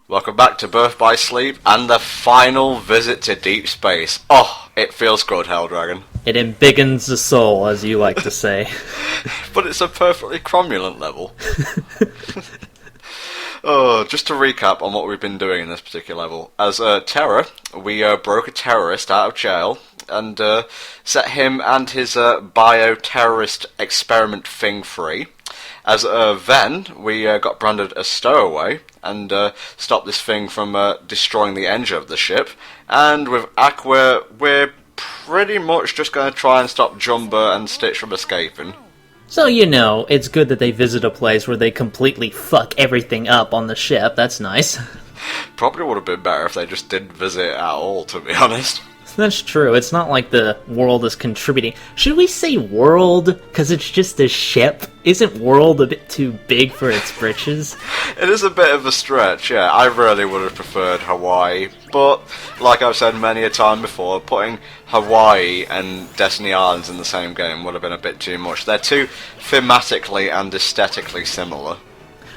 Welcome back to Birth by Sleep and the final visit to deep space. Oh, it feels good, Helldragon. It embiggens the soul, as you like to say. But it's a perfectly cromulent level. Oh, just to recap on what we've been doing in this particular level. As Terror, we broke a terrorist out of jail and set him and his bio-terrorist experiment thing free. As Ven, we got branded a stowaway and stopped this thing from destroying the engine of the ship. And with Aqua, we're pretty much just going to try and stop Jumba and Stitch from escaping. So, you know, it's good that they visit a place where they completely fuck everything up on the ship. That's nice. Probably would have been better if they just didn't visit it at all, to be honest. That's true. It's not like the world is contributing. Should we say world? Because it's just a ship? Isn't world a bit too big for its britches? It is a bit of a stretch, yeah. I really would have preferred Hawaii. But, like I've said many a time before, putting Hawaii and Destiny Islands in the same game would have been a bit too much. They're too thematically and aesthetically similar.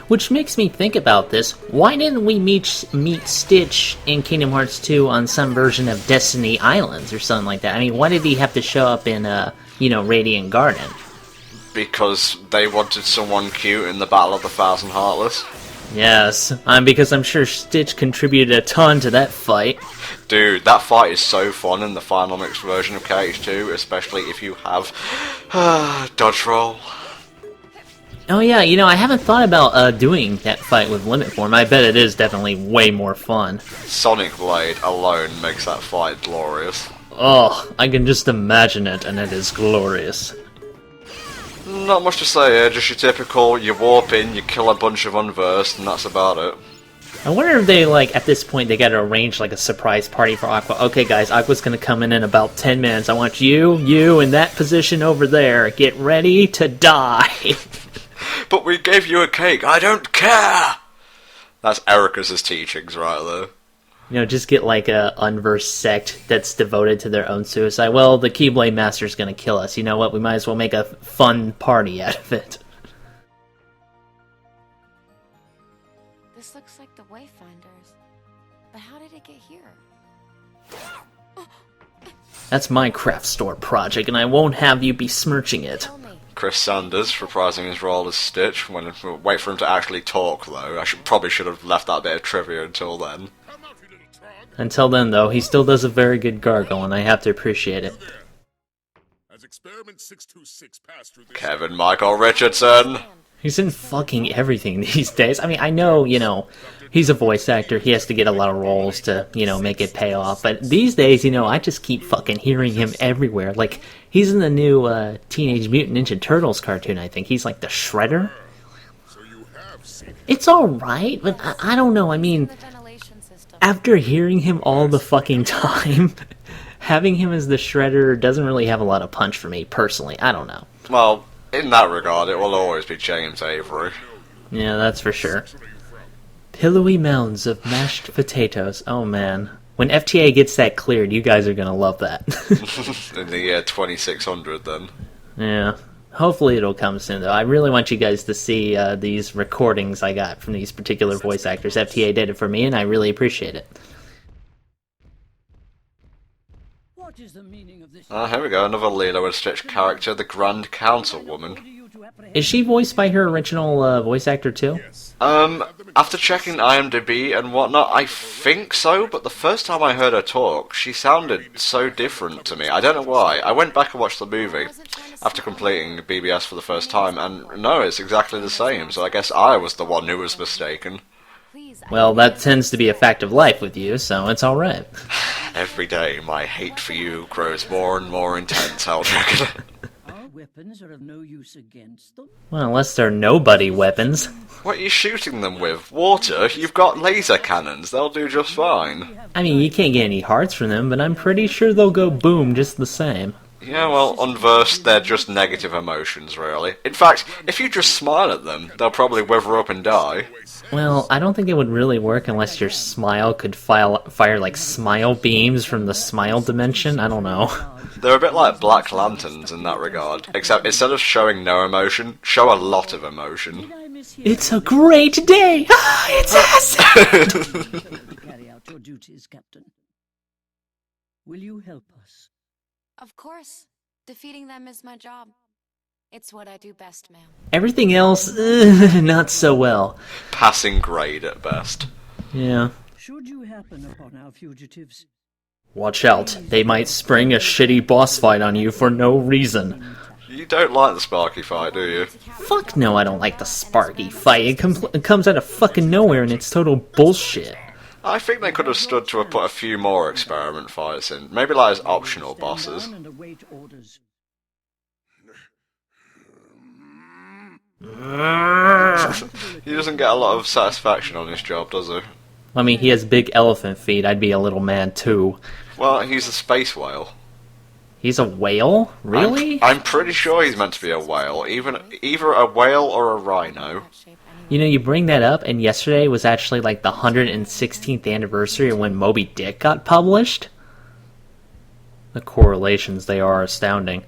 Which makes me think about this. Why didn't we meet Stitch in Kingdom Hearts 2 on some version of Destiny Islands or something like that? I mean, why did he have to show up in, Radiant Garden? Because they wanted someone cute in the Battle of the Thousand Heartless. Yes, because I'm sure Stitch contributed a ton to that fight. Dude, that fight is so fun in the final mixed version of KH2, especially if you have dodge roll. Oh yeah, I haven't thought about doing that fight with Limit Form. I bet it is definitely way more fun. Sonic Blade alone makes that fight glorious. Oh, I can just imagine it, and it is glorious. Not much to say here, just your typical, you warp in, you kill a bunch of unversed, and that's about it. I wonder if they, at this point, they gotta arrange, a surprise party for Aqua. Okay, guys, Aqua's gonna come in about 10 minutes. I want you in that position over there. Get ready to die. But we gave you a cake, I don't care! That's Erica's teachings right there. Just get a unversed sect that's devoted to their own suicide. Well, the Keyblade Masters gonna kill us. You know what? We might as well make a fun party out of it. This looks like the Wayfinders. But how did it get here? That's my craft store project, and I won't have you besmirching it. Chris Sanders reprising his role as Stitch. Wait for him to actually talk, though. I probably should have left that bit of trivia until then. Until then, though, he still does a very good gargle, and I have to appreciate it. As experiment 626 passed through Kevin Michael Richardson! He's in fucking everything these days. I mean, I know, he's a voice actor, he has to get a lot of roles to, make it pay off, but these days, I just keep fucking hearing him everywhere. He's in the new Teenage Mutant Ninja Turtles cartoon, I think. He's the Shredder. It's alright, but I don't know, I mean, after hearing him all the fucking time, having him as the Shredder doesn't really have a lot of punch for me, personally. I don't know. Well, in that regard, it will always be James Avery. Yeah, that's for sure. Pillowy mounds of mashed potatoes. Oh, man. When FTA gets that cleared, you guys are gonna love that. In the year 2600, then. Yeah. Hopefully it'll come soon, though. I really want you guys to see these recordings I got from these particular voice actors. FTA did it for me, and I really appreciate it. What is the meaning of this? Here we go, another Lilo and Stitch character, the Grand Councilwoman. Is she voiced by her original voice actor, too? After checking IMDb and whatnot, I think so, but the first time I heard her talk, she sounded so different to me. I don't know why. I went back and watched the movie after completing BBS for the first time, and no, it's exactly the same, so I guess I was the one who was mistaken. Well, that tends to be a fact of life with you, so it's alright. Every day, my hate for you grows more and more intense, Helldragon. Our weapons are of no use against them. Well, unless they're nobody weapons. What are you shooting them with? Water? You've got laser cannons, they'll do just fine. I mean, you can't get any hearts from them, but I'm pretty sure they'll go boom just the same. Yeah, well, unversed, they're just negative emotions, really. In fact, if you just smile at them, they'll probably wither up and die. Well, I don't think it would really work unless your smile could fire smile beams from the smile dimension. I don't know. They're a bit like Black Lanterns in that regard, except instead of showing no emotion, show a lot of emotion. this here It's a great day! Ah, it's acid! to carry out your duties, Captain. Will you help us? Of course. Defeating them is my job. It's what I do best, ma'am. Everything else, not so well. Passing grade at best. Yeah. Should you happen upon our fugitives, Watch out, they might spring a shitty boss fight on you for no reason. You don't like the Sparky fight, do you? Fuck no, I don't like the Sparky fight. It comes out of fucking nowhere and it's total bullshit. I think they could have stood to have put a few more experiment fights in. Maybe like as optional stand bosses. down and await orders. He doesn't get a lot of satisfaction on his job, does he? I mean, he has big elephant feet, I'd be a little mad too. Well, he's a space whale. He's a whale? Really? I'm pretty sure he's meant to be a whale. Either a whale or a rhino. You know, you bring that up, and yesterday was actually like the 116th anniversary of when Moby Dick got published. The correlations, they are astounding.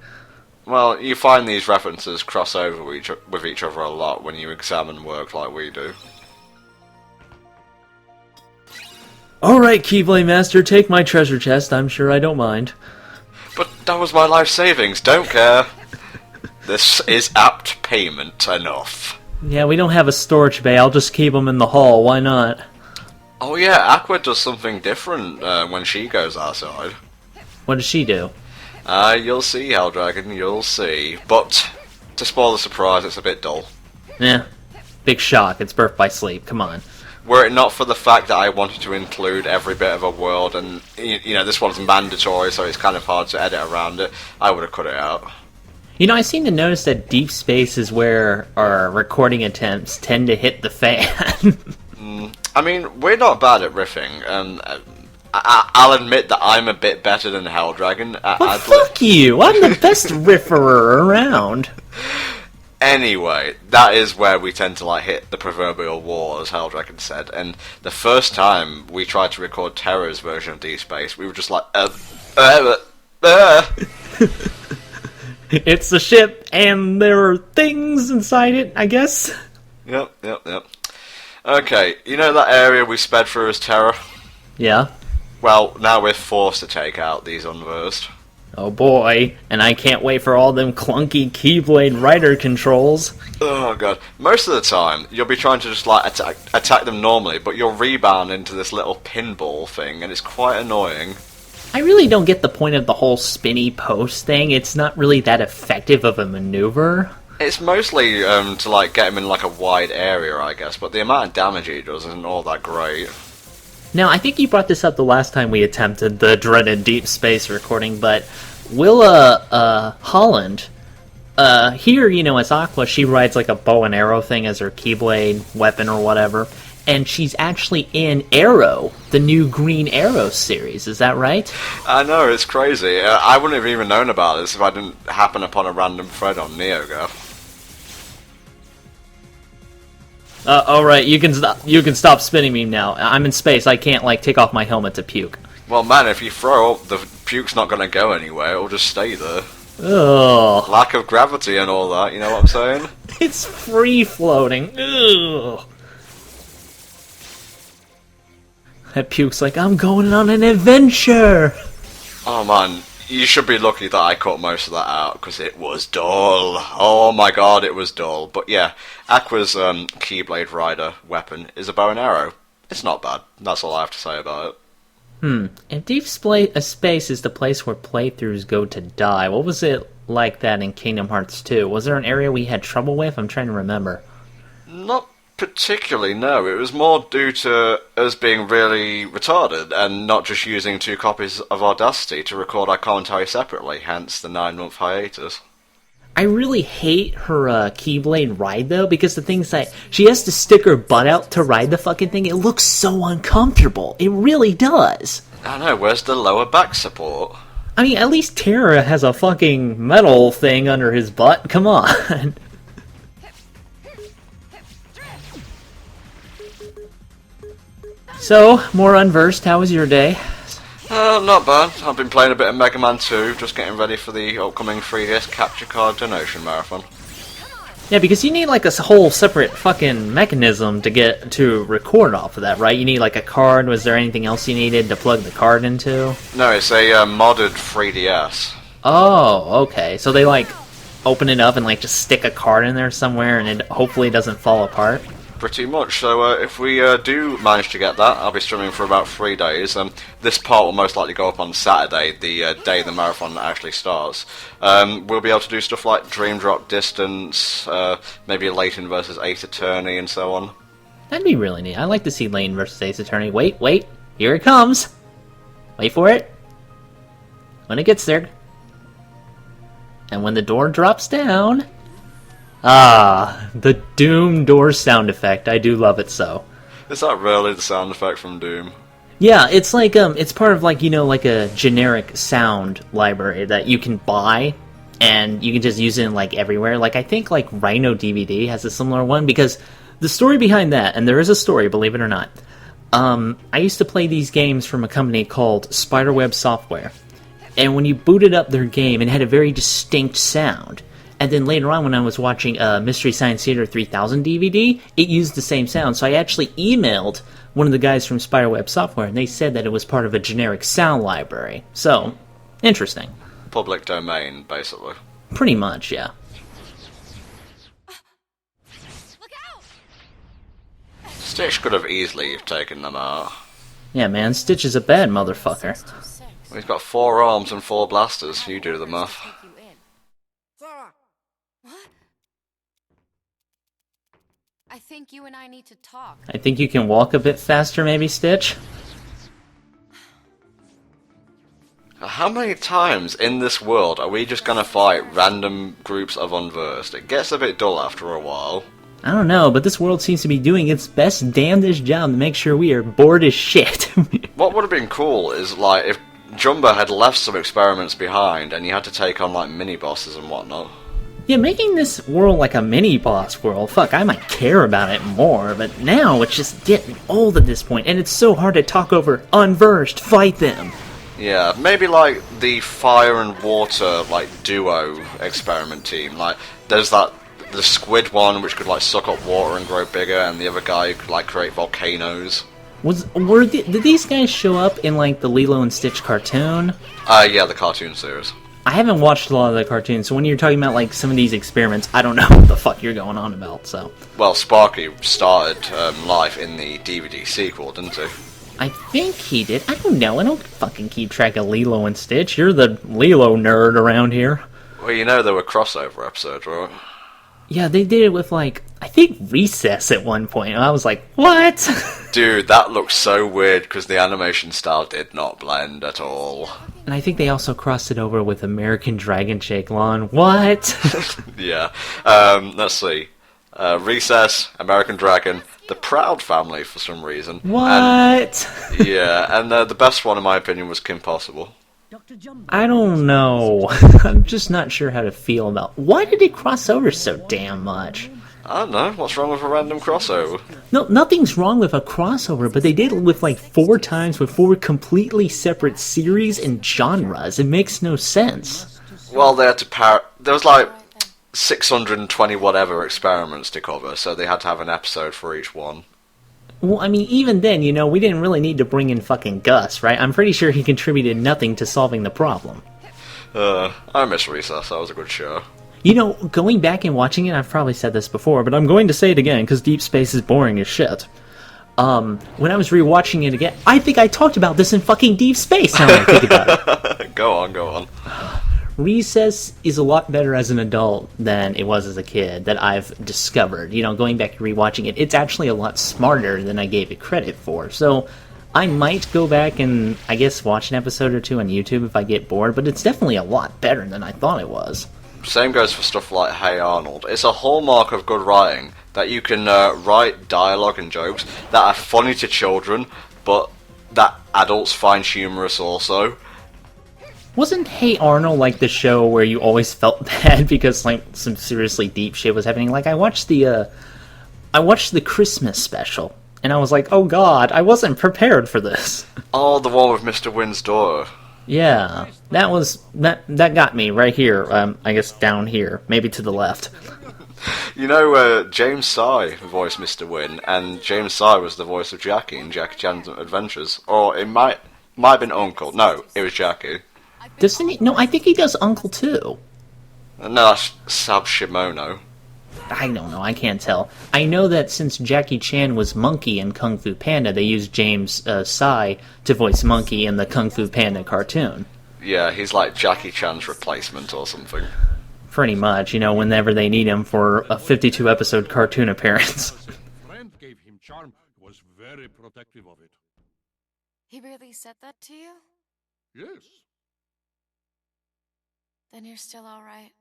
Well, you find these references cross over with each other a lot when you examine work like we do. Alright, Keyblade Master, take my treasure chest. I'm sure I don't mind. But that was my life savings, don't care. This is apt payment enough. Yeah, we don't have a storage bay. I'll just keep them in the hall. Why not? Oh yeah, Aqua does something different when she goes outside. What does she do? You'll see, Helldragon, you'll see. But, to spoil the surprise, it's a bit dull. Eh. Big shock. It's birth by sleep. Come on. Were it not for the fact that I wanted to include every bit of a world, and, you know, this one's mandatory, so it's kind of hard to edit around it, I would have cut it out. You know, I seem to notice that deep space is where our recording attempts tend to hit the fan. I mean, we're not bad at riffing. I'll admit that I'm a bit better than Helldragon. Well, fuck you! I'm the best rifferer around. Anyway, that is where we tend to like hit the proverbial wall, as Helldragon said. And the first time we tried to record Terra's version of Deep Space, we were just like, It's a ship, and there are things inside it, I guess. Yep. Okay, you know that area we sped through as Terra? Yeah. Well, now we're forced to take out these unversed. Oh boy, and I can't wait for all them clunky Keyblade rider controls. Oh god. Most of the time, you'll be trying to just like attack them normally, but you'll rebound into this little pinball thing, and it's quite annoying. I really don't get the point of the whole spinny post thing. It's not really that effective of a maneuver. It's mostly to like get him in like a wide area, I guess, but the amount of damage he does isn't all that great. Now, I think you brought this up the last time we attempted the dreaded Deep Space recording, but Willa Holland, here, you know, as Aqua, she rides like a bow and arrow thing as her Keyblade weapon or whatever, and she's actually in Arrow, the new Green Arrow series, is that right? I know, it's crazy. I wouldn't have even known about this if I didn't happen upon a random thread on NeoGAF. Alright, you can stop spinning me now. I'm in space, I can't, like, take off my helmet to puke. Well, man, if you throw up, the puke's not going to go anywhere, it'll just stay there. Ugh. Lack of gravity and all that, you know what I'm saying? It's free-floating. Ugh. That puke's like, I'm going on an adventure! Oh man, you should be lucky that I cut most of that out, because it was dull. Oh my god, it was dull. But yeah, Aqua's Keyblade Rider weapon is a bow and arrow. It's not bad. That's all I have to say about it. And Deep Space is the place where playthroughs go to die. What was it like that in Kingdom Hearts 2? Was there an area we had trouble with? I'm trying to remember. Not particularly, no. It was more due to us being really retarded and not just using 2 copies of Audacity to record our commentary separately, hence the 9-month hiatus. I really hate her Keyblade ride, though, because the thing's that she has to stick her butt out to ride the fucking thing. It looks so uncomfortable. It really does. I know, where's the lower back support? I mean, at least Terra has a fucking metal thing under his butt. Come on. So, more unversed. How was your day? Not bad. I've been playing a bit of Mega Man 2, just getting ready for the upcoming 3DS capture card donation marathon. Yeah, because you need like a whole separate fucking mechanism to get to record off of that, right? You need like a card. Was there anything else you needed to plug the card into? No, it's a modded 3DS. Oh, okay. So they like open it up and like just stick a card in there somewhere, and it hopefully doesn't fall apart. Pretty much. So if we do manage to get that, I'll be streaming for about 3 days. This part will most likely go up on Saturday, the day the marathon actually starts. We'll be able to do stuff like Dream Drop Distance, maybe Layton versus Ace Attorney, and so on. That'd be really neat. I'd like to see Lane versus Ace Attorney. Wait, here it comes. Wait for it. When it gets there. And when the door drops down... Ah, the Doom door sound effect. I do love it so. Is that really the sound effect from Doom? Yeah, it's like it's part of like, you know, like a generic sound library that you can buy and you can just use it in like everywhere. Like I think like Rhino DVD has a similar one, because the story behind that, and there is a story, believe it or not. I used to play these games from a company called Spiderweb Software. And when you booted up their game, it had a very distinct sound. And then later on, when I was watching Mystery Science Theater 3000 DVD, it used the same sound. So I actually emailed one of the guys from Spiderweb Software, and they said that it was part of a generic sound library. So, interesting. Public domain, basically. Pretty much, yeah. Look out! Stitch could have easily taken them out. Yeah, man, Stitch is a bad motherfucker. 626. Well, he's got 4 arms and 4 blasters. You do the math. Take you in. What? I think you and I need to talk. I think you can walk a bit faster, maybe, Stitch? How many times in this world are we just gonna fight random groups of unversed? It gets a bit dull after a while. I don't know, but this world seems to be doing its best damnedest job to make sure we are bored as shit. What would have been cool is, like, if Jumbo had left some experiments behind and you had to take on, like, mini-bosses and whatnot. Yeah, making this world like a mini-boss world, fuck, I might care about it more, but now it's just getting old at this point, and it's so hard to talk over unversed, fight them. Yeah, maybe, like, the fire and water, like, duo experiment team. Like, there's the squid one, which could, like, suck up water and grow bigger, and the other guy who could, like, create volcanoes. Did these guys show up in, like, the Lilo and Stitch cartoon? Yeah, the cartoon series. I haven't watched a lot of the cartoons, so when you're talking about, like, some of these experiments, I don't know what the fuck you're going on about, so... Well, Sparky started life in the DVD sequel, didn't he? I think he did. I don't know. I don't fucking keep track of Lilo and Stitch. You're the Lilo nerd around here. Well, you know there were crossover episodes, right? Yeah, they did it with, like, I think Recess at one point. And I was like, what? Dude, that looked so weird because the animation style did not blend at all. And I think they also crossed it over with American Dragon Shake Lawn. What? Yeah. Let's see. Recess, American Dragon, The Proud Family for some reason. What? And the best one in my opinion was Kim Possible. Dr. Jumbo. I don't know. I'm just not sure how to feel about... Why did it cross over so damn much? I don't know, what's wrong with a random crossover? No, nothing's wrong with a crossover, but they did it with like 4 times with 4 completely separate series and genres. It makes no sense. Well, they had to there was like 620 whatever experiments to cover, so they had to have an episode for each one. Well, I mean, even then, you know, we didn't really need to bring in fucking Gus, right? I'm pretty sure he contributed nothing to solving the problem. I miss Recess, that was a good show. You know, going back and watching it, I've probably said this before, but I'm going to say it again, because Deep Space is boring as shit. When I was rewatching it again, I think I talked about this in fucking Deep Space, now I think about it. Go on. Recess is a lot better as an adult than it was as a kid, that I've discovered. You know, going back and rewatching it, it's actually a lot smarter than I gave it credit for. So, I might go back and, I guess, watch an episode or 2 on YouTube if I get bored, but it's definitely a lot better than I thought it was. Same goes for stuff like Hey Arnold. It's a hallmark of good writing that you can write dialogue and jokes that are funny to children, but that adults find humorous also. Wasn't Hey Arnold like the show where you always felt bad because like some seriously deep shit was happening? Like I watched the Christmas special and I was like, oh god, I wasn't prepared for this. Oh, the one with Mr. Wynn's daughter. Yeah, that got me right here. I guess down here, maybe to the left. You know, James Sy voiced Mr. Wynn, and James Sy was the voice of Jackie in Jackie Chan's Adventures. Or it might have been Uncle. No, it was Jackie. Doesn't he? No, I think he does Uncle too. No, that's Sab Shimono. I don't know, I can't tell. I know that since Jackie Chan was Monkey in Kung Fu Panda, they used James Sy to voice Monkey in the Kung Fu Panda cartoon. Yeah, he's like Jackie Chan's replacement or something. Pretty much, whenever they need him for a 52-episode cartoon appearance. Friend gave him charm, was very protective of it. He really said that to you? Yes. Then you're still alright.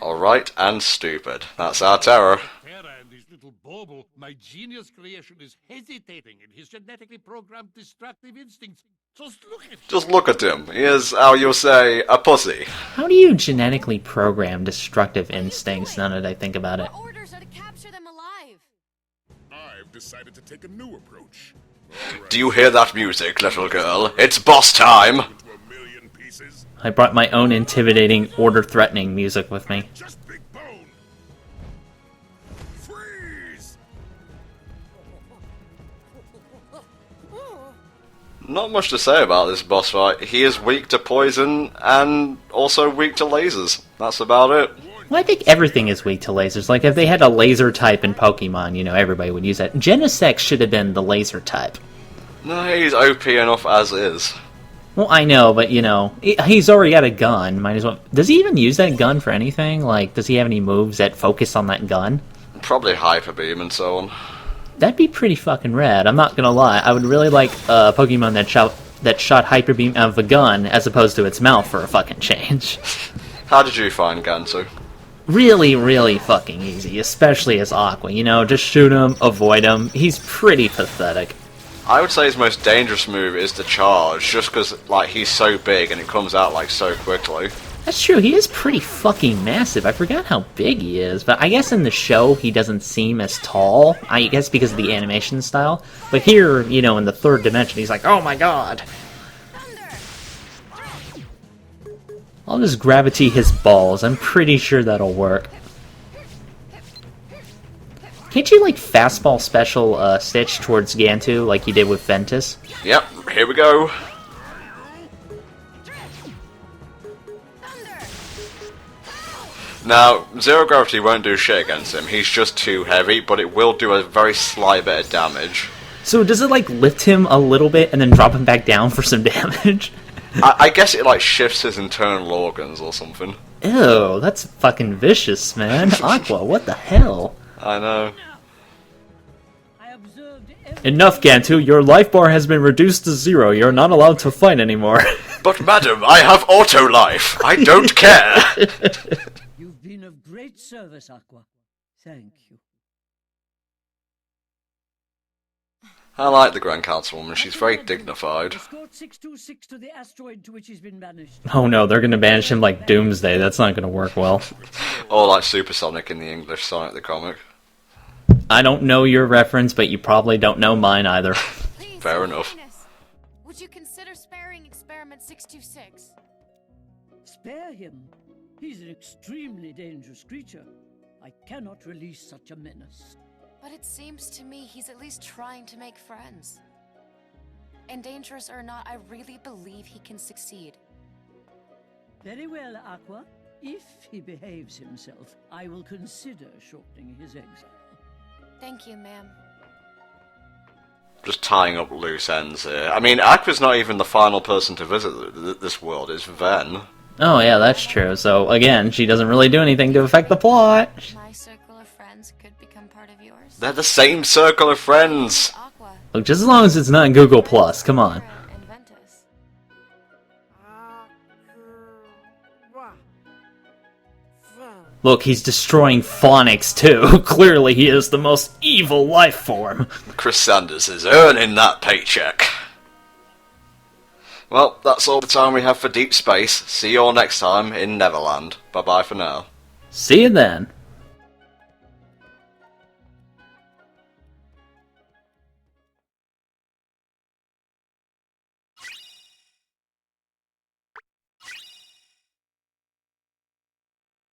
Alright, and stupid. That's our terror. Terra and his little bauble, my genius creation is hesitating in his genetically programmed destructive instincts. Just look at him. Just look at him. He is, how you'll say, a pussy. How do you genetically program destructive instincts, now that I think about it? Our orders are to capture them alive. I've decided to take a new approach. Do you hear that music, little girl? It's boss time! Into a million pieces. I brought my own intimidating, order-threatening music with me. Just big bone. Freeze! Not much to say about this boss fight. He is weak to poison, and also weak to lasers. That's about it. Well, I think everything is weak to lasers. Like, if they had a laser type in Pokemon, everybody would use that. Genesect should have been the laser type. No, he's OP enough as is. Well, I know, but, he's already got a gun. Might as well... Does he even use that gun for anything? Like, does he have any moves that focus on that gun? Probably Hyper Beam and so on. That'd be pretty fucking rad, I'm not gonna lie. I would really like a Pokemon that shot Hyper Beam out of a gun as opposed to its mouth for a fucking change. How did you find Gantu? Really, really fucking easy, especially as Aqua. Just shoot him, avoid him. He's pretty pathetic. I would say his most dangerous move is the charge, just because, he's so big and it comes out, so quickly. That's true, he is pretty fucking massive. I forgot how big he is, but I guess in the show he doesn't seem as tall. I guess because of the animation style. But here, in the third dimension, he's like, oh my god. I'll just gravity his balls. I'm pretty sure that'll work. Can't you, fastball special Stitch towards Gantu like you did with Ventus? Yep, here we go. Now, Zero Gravity won't do shit against him. He's just too heavy, but it will do a very slight bit of damage. So does it, lift him a little bit and then drop him back down for some damage? I guess it, shifts his internal organs or something. Ew, that's fucking vicious, man. Aqua, what the hell? I know. Enough, Gantu. Your life bar has been reduced to 0. You're not allowed to fight anymore. But madam, I have auto life. I don't care. You've been of great service, Aqua. Thank you. I like the Grand Councilwoman. She's very dignified. Escort 626 to the asteroid to which he's been banished. Oh no, they're gonna banish him like Doomsday. That's not gonna work well. Or like Supersonic in the English Sonic the Comic. I don't know your reference, but you probably don't know mine either. Please, Fair Your enough. Highness, would you consider sparing Experiment 626? Spare him. He's an extremely dangerous creature. I cannot release such a menace. But it seems to me he's at least trying to make friends. And dangerous or not, I really believe he can succeed. Very well, Aqua. If he behaves himself, I will consider shortening his exile. Thank you, ma'am. Just tying up loose ends here. I mean, Aqua's not even the final person to visit this world. It's Ven. Oh yeah, that's true. So again, she doesn't really do anything to affect the plot. My circle of friends could become part of yours. They're the same circle of friends. Aqua. Look, just as long as it's not Google Plus, come on. And Ventus. Look, he's destroying phonics too. Clearly he is the most evil life form. Chris Sanders is earning that paycheck. Well, that's all the time we have for Deep Space. See you all next time in Neverland. Bye-bye for now. See you then.